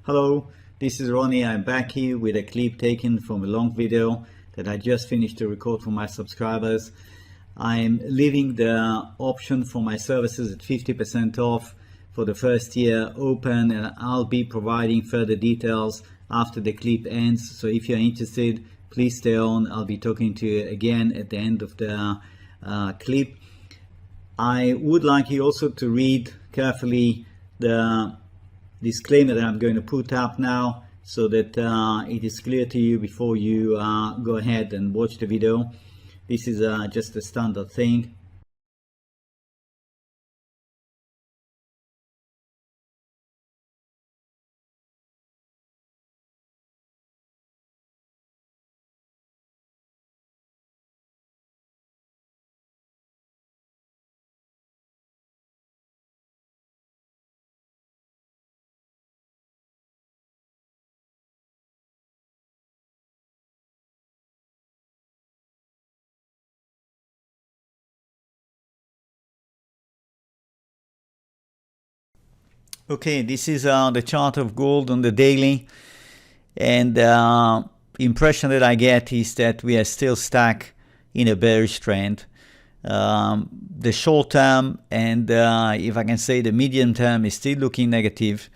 Hello, this is Ronnie. I'm back here with a clip taken from a long video that I just finished to record for my subscribers. I'm leaving the option for my services at 50% off for the first year open, and I'll be providing further details after the clip ends. So if you're interested, please stay on. I'll be talking to you again at the end of the clip. I would like you also to read carefully the disclaimer that I'm going to put up now, so that it is clear to you before you go ahead and watch the video. This is just a standard thing. Okay, this is the chart of gold on the daily, and the impression that I get is that we are still stuck in a bearish trend. The short term and if I can say the medium term is still looking negative,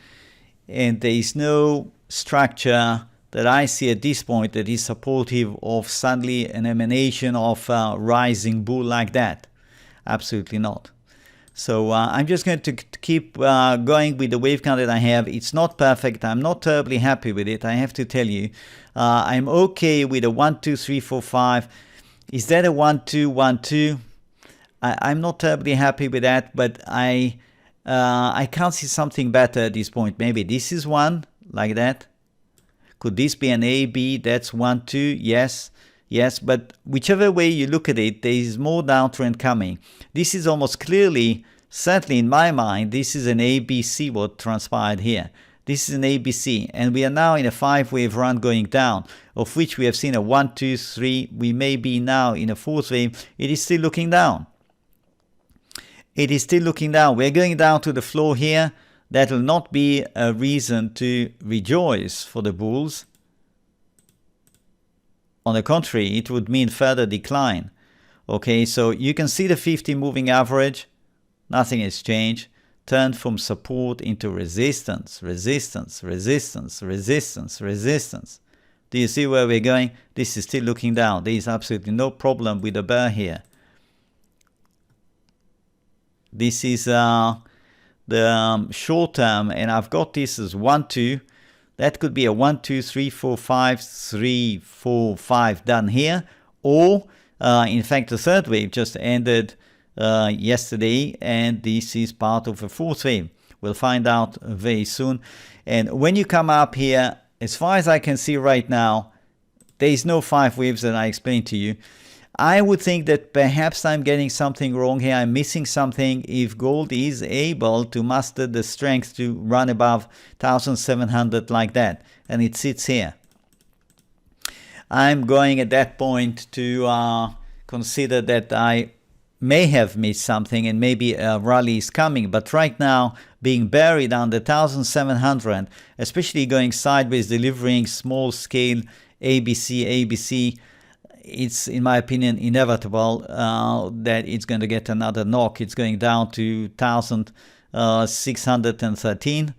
and there is no structure that I see at this point that is supportive of suddenly an emanation of a rising bull like that. Absolutely not. So I'm just going to keep going with the wave count that I have. It's not perfect. I'm not terribly happy with it, I have to tell you. I'm okay with a 1, 2, 3, 4, 5. Is that a 1, 2, 1, 2? I'm not terribly happy with that, but I can't see something better at this point. Maybe this is one, like that. Could this be an A, B? That's 1, 2, yes. Yes, but whichever way you look at it, there is more downtrend coming. This is almost clearly, certainly in my mind, this is an ABC what transpired here. This is an ABC, and we are now in a 5-wave run going down, of which we have seen a 1, 2, 3. We may be now in a 4th wave. It is still looking down. It is still looking down. We're going down to the floor here. That will not be a reason to rejoice for the bulls. On the contrary, it would mean further decline. Okay, so you can see the 50 moving average. Nothing has changed. Turned from support into resistance, resistance, resistance, resistance, resistance. Do you see where we're going? This is still looking down. There is absolutely no problem with the bear here. This is the short term, and I've got this as 1, 2. That could be a 1, 2, 3, 4, 5, 3, 4, 5 done here. Or, in fact, the 3rd wave just ended yesterday, and this is part of a 4th wave. We'll find out very soon. And when you come up here, as far as I can see right now, there is no 5 waves that I explained to you. I would think that perhaps I'm getting something wrong here. I'm missing something if gold is able to muster the strength to run above 1,700 like that. And it sits here. I'm going at that point to consider that I may have missed something and maybe a rally is coming. But right now, being buried under 1,700, especially going sideways, delivering small scale ABC, it's, in my opinion, inevitable that it's going to get another knock. It's going down to 1,613,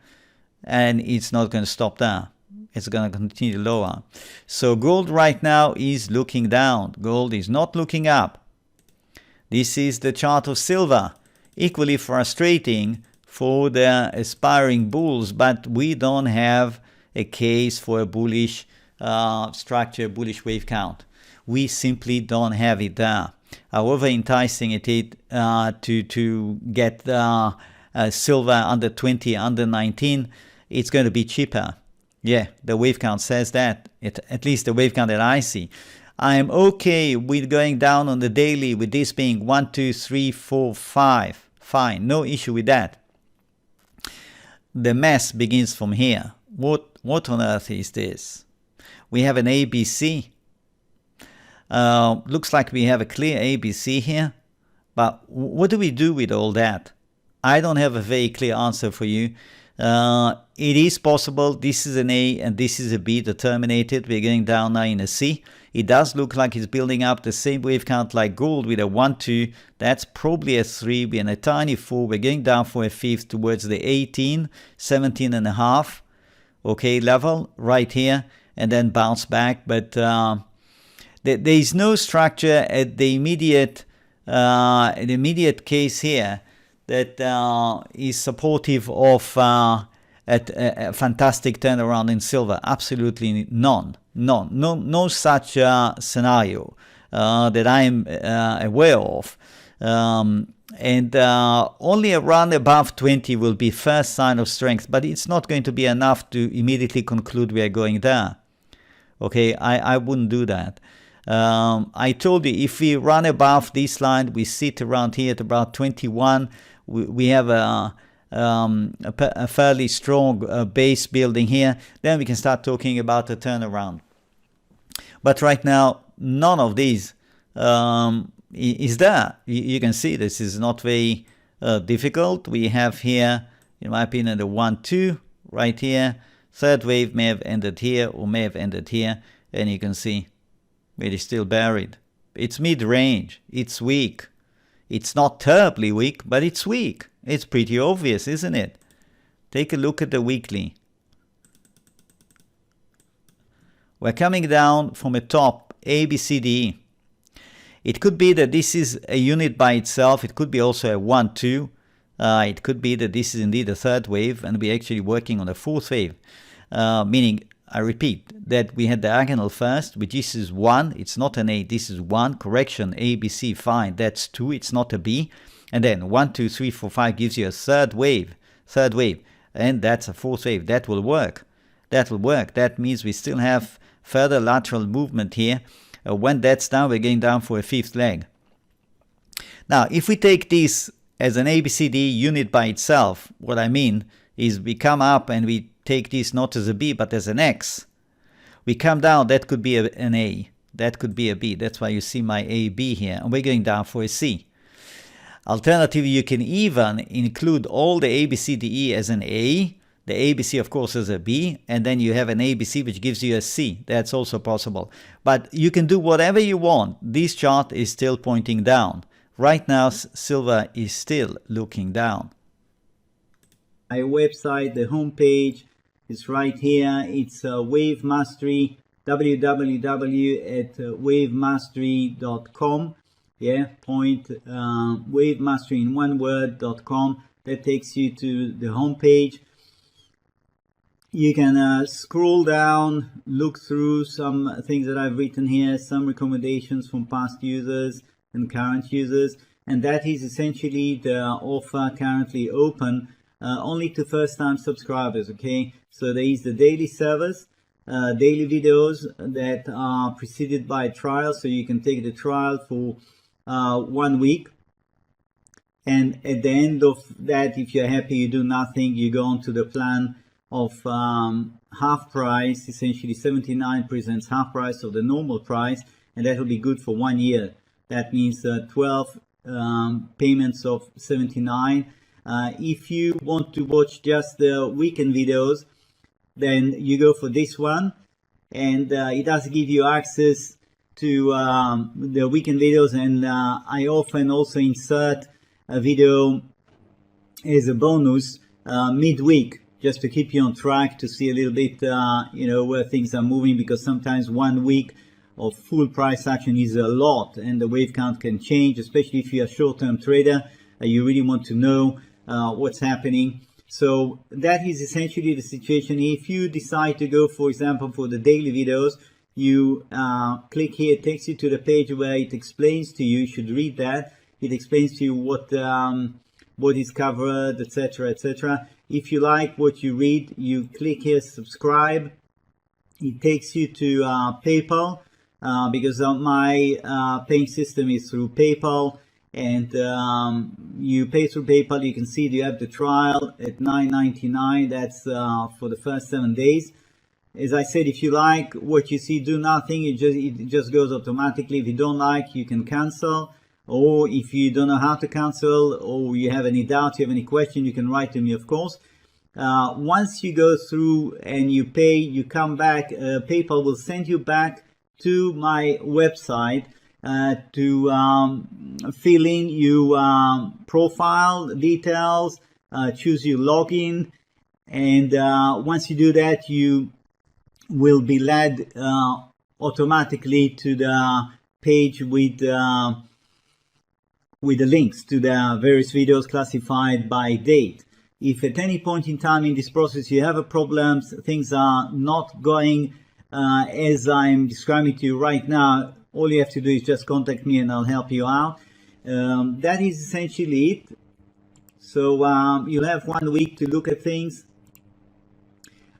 and it's not going to stop there. It's going to continue lower. So gold right now is looking down. Gold is not looking up. This is the chart of silver. Equally frustrating for the aspiring bulls, but we don't have a case for a bullish structure, bullish wave count. We simply don't have it there. However enticing it is to get silver under 20, under 19, it's going to be cheaper. Yeah, the wave count says that, at least the wave count that I see. I'm okay with going down on the daily with this being 1, 2, 3, 4, 5. Fine, no issue with that. The mess begins from here. What on earth is this? We have an ABC. Looks like we have a clear ABC here, but what do we do with all that? I don't have a very clear answer for you. It is possible. This is an A and this is a B to terminate it. We're going down now in a C. It does look like it's building up the same wave count like gold with a 1, 2. That's probably a 3. We're in a tiny 4. We're going down for a 5th towards the 18, 17 and a half. Okay, level right here, and then bounce back. But there is no structure at the immediate case here that is supportive of a fantastic turnaround in silver. Absolutely none. No such scenario that I am aware of. And only around above 20 will be first sign of strength, but it's not going to be enough to immediately conclude we are going there. Okay, I wouldn't do that. I told you, if we run above this line, we sit around here at about 21. We have a fairly strong base building here. Then we can start talking about a turnaround. But right now, none of these is there. You can see this is not very difficult. We have here, in my opinion, the 1, 2 right here. Third wave may have ended here or may have ended here. And you can see it is still buried. It's mid-range. It's weak. It's not terribly weak, but it's weak. It's pretty obvious, isn't it? Take a look at the weekly. We're coming down from a top, A, B, C, D, E. It could be that this is a unit by itself. It could be also a 1, 2. It could be that this is indeed a third wave and we're actually working on a fourth wave. Meaning, I repeat, that we had diagonal first, which this is 1. It's not an A, this is 1. Correction, A, B, C, fine. That's 2. It's not a B. And then 1, 2, 3, 4, 5 gives you a third wave. And that's a fourth wave. That will work. That means we still have further lateral movement here. When that's down, we're going down for a fifth leg. Now, if we take this as an ABCD unit by itself, what I mean is we come up and we take this not as a B, but as an X. We come down, that could be an A. That could be a B. That's why you see my AB here. And we're going down for a C. Alternatively, you can even include all the ABCDE as an A. The ABC, of course, is a B, and then you have an ABC which gives you a C. That's also possible. But you can do whatever you want. This chart is still pointing down. Right now, silver is still looking down. My website, the homepage is right here. It's Wave Mastery, www.wavemastery.com. Yeah, wavemastery in one word.com. That takes you to the homepage. You can scroll down, look through some things that I've written here, some recommendations from past users and current users, and that is essentially the offer currently open only to first-time subscribers. Okay, so there is the daily service, daily videos that are preceded by a trial, so you can take the trial for 1 week. And at the end of that, if you're happy, you do nothing, you go on to the plan of half price. Essentially 79 presents half price of the normal price, and that will be good for 1 year. That means 12 payments of 79. If you want to watch just the weekend videos, then you go for this one, and it does give you access to the weekend videos, and I often also insert a video as a bonus midweek, just to keep you on track, to see a little bit where things are moving, because sometimes 1 week of full price action is a lot, and the wave count can change, especially if you're a short-term trader. You really want to know what's happening. So that is essentially the situation. If you decide to go, for example, for the daily videos, you click here. It takes you to the page where it explains to you. You should read that. It explains to you what is covered, etc., etc. If you like what you read, you click here, subscribe. It takes you to PayPal, because my paying system is through PayPal, and you pay through PayPal. You can see you have the trial at $9.99. That's for the first 7 days. As I said, if you like what you see, do nothing. It just goes automatically. If you don't like, you can cancel. Or if you don't know how to cancel, or you have any doubt, you have any question, you can write to me, of course. Once you go through and you pay, you come back, PayPal will send you back to my website to fill in your profile details, choose your login, and once you do that, you will be led automatically to the page with the links to the various videos classified by date. If at any point in time in this process you have a problem, things are not going as I'm describing to you right now, all you have to do is just contact me and I'll help you out. That is essentially it. So you'll have 1 week to look at things.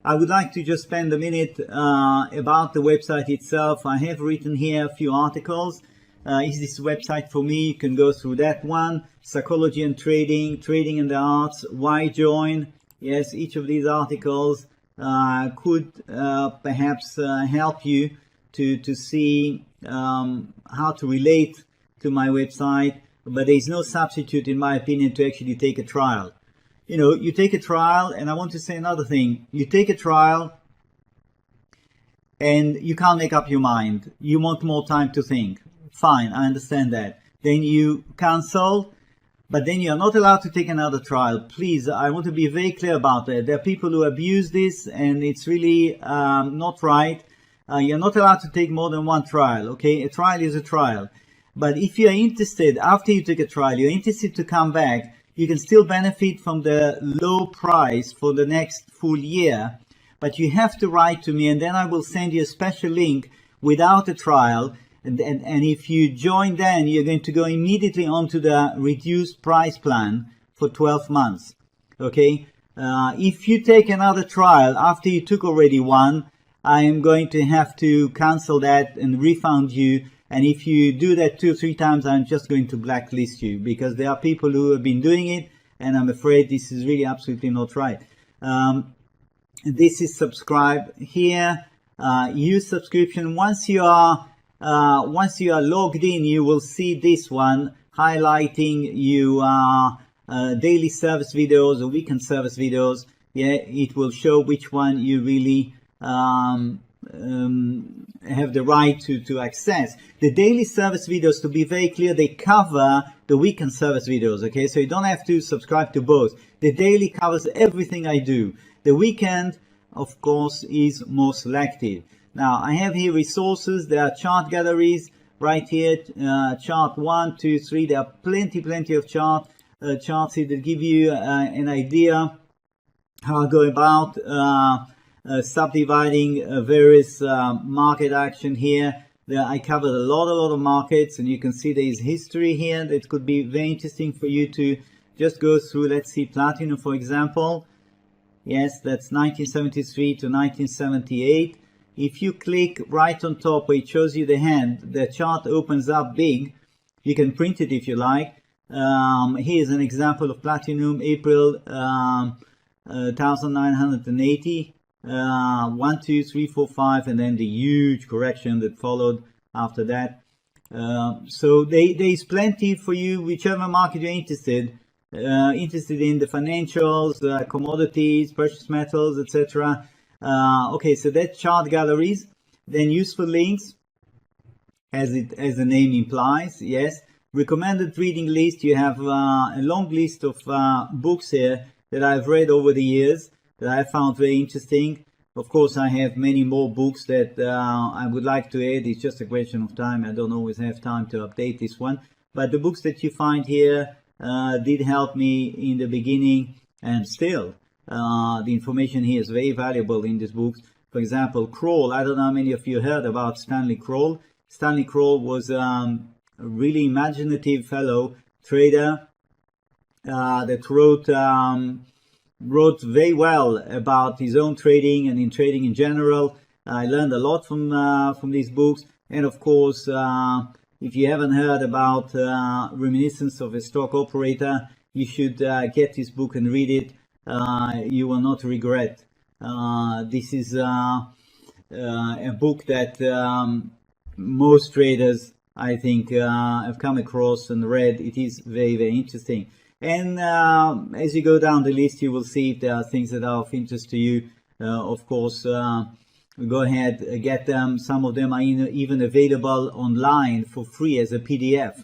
I would like to just spend a minute about the website itself. I have written here a few articles. Is this website for me? You can go through that one. Psychology and trading, trading and the arts, why join? Yes, each of these articles could perhaps help you to see how to relate to my website, but there is no substitute, in my opinion, to actually take a trial. You know, you take a trial, and I want to say another thing. You take a trial and you can't make up your mind. You want more time to think. Fine, I understand that. Then you cancel, but then you are not allowed to take another trial. Please, I want to be very clear about that. There are people who abuse this, and it's really not right. You're not allowed to take more than one trial, okay? A trial is a trial. But if you're interested, after you take a trial, you're interested to come back, you can still benefit from the low price for the next full year. But you have to write to me, and then I will send you a special link without a trial. And if you join, then you're going to go immediately onto the reduced price plan for 12 months. Okay? If you take another trial after you took already one, I am going to have to cancel that and refund you. And if you do that 2 or 3 times, I'm just going to blacklist you, because there are people who have been doing it, and I'm afraid this is really absolutely not right. This is subscribe here. Use subscription. Once you are logged in, you will see this one highlighting you daily service videos or weekend service videos. Yeah, it will show which one you really have the right to access. The daily service videos, to be very clear, they cover the weekend service videos. Okay, so you don't have to subscribe to both. The daily covers everything I do. The weekend, of course, is more selective. Now, I have here resources. There are chart galleries right here. Chart 1, 2, 3. There are plenty of charts here that give you an idea how I go about subdividing various market action here. I covered a lot of markets, and you can see there is history here that could be very interesting for you to just go through. Let's see, platinum, for example. Yes, that's 1973 to 1978. If you click right on top where it shows you the hand, the chart opens up big. You can print it if you like. Here's an example of platinum, April 1980. 1, 2, 3, 4, 5, and then the huge correction that followed after that. So there is plenty for you, whichever market you're interested in, the financials, commodities, precious metals, etc. Okay, so that's chart galleries. Then useful links, as the name implies. Yes, recommended reading list. You have a long list of books here that I've read over the years that I found very interesting. Of course, I have many more books that I would like to add. It's just a question of time. I don't always have time to update this one. But the books that you find here did help me in the beginning, and still. The information here is very valuable in these books. For example, Kroll. I don't know how many of you heard about Stanley Kroll. Stanley Kroll was a really imaginative fellow trader that wrote very well about his own trading and in trading in general. I learned a lot from these books. And of course, if you haven't heard about Reminiscence of a Stock Operator, you should get this book and read it. You will not regret. This is a book that most traders, I think, have come across and read. It is very interesting. And as you go down the list, you will see if there are things that are of interest to you. Of course, go ahead, get them. Some of them are even available online for free as a PDF.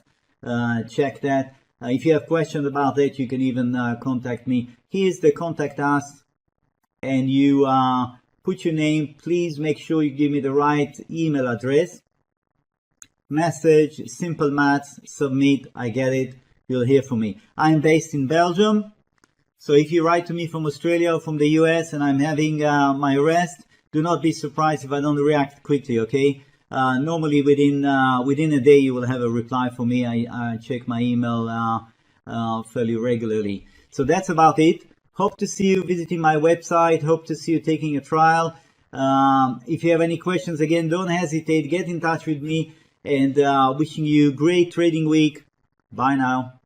Check that. If you have questions about that, you can even contact me. Here's the contact us, and you put your name. Please make sure you give me the right email address. Message, simple maths, submit, I get it, you'll hear from me. I'm based in Belgium, so if you write to me from Australia or from the US and I'm having my rest, do not be surprised if I don't react quickly, okay? Normally within a day you will have a reply from me. I check my email fairly regularly. So that's about it. Hope to see you visiting my website. Hope to see you taking a trial. If you have any questions, again, don't hesitate. Get in touch with me. And wishing you a great trading week. Bye now.